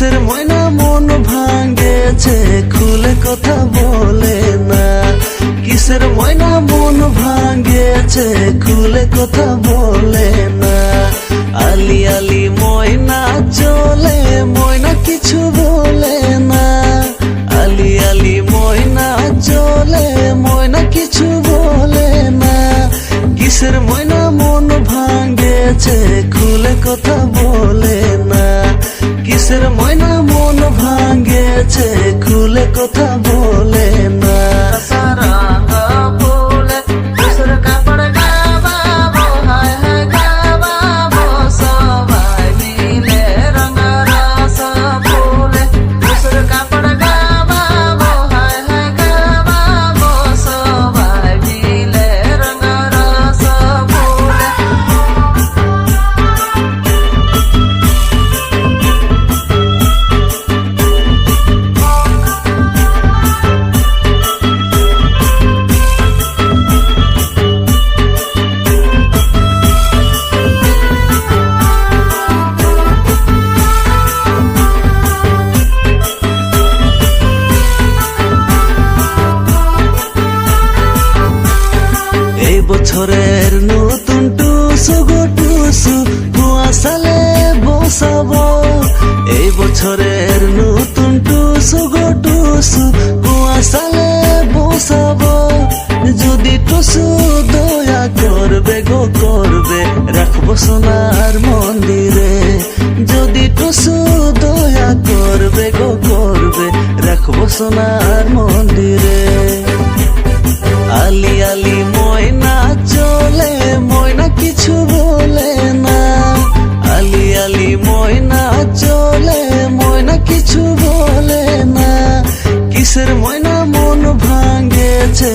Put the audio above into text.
কিসের ময়না মন ভাঙেছে খুলে কথা বলে না। কিসের ময়না মন ভাঙেছে খুলে কথা বলে না। আলি আলি ময়না চলে ময়না কিছু বলে না। আলি আলি ময়না চলে ময়না কিছু বলে না। কিসের ময়না মন ভাঙেছে খুলে কথা বলে না। কিসের ময়না মন ভাঙেছে খুলে কথা বলে না। বছরের নতুন টুসু গো টুসু কুয়াশালে বসাবো। এই বছরের নতুন টুসু গো টুসু কুয়াশালে বসাবো। যদি টুসু দয়া করবে গো করবে রাখবো সোনার মন্দিরে। যদি টুসু দয়া করবে গো করবে রাখবো সোনার মন্দিরে। আলি আলি ময়না চলে ময়না কিছু বলে না। আলি আলি ময়না চলে ময়না কিছু বলে না। কিসের ময়না মন ভাঙেছে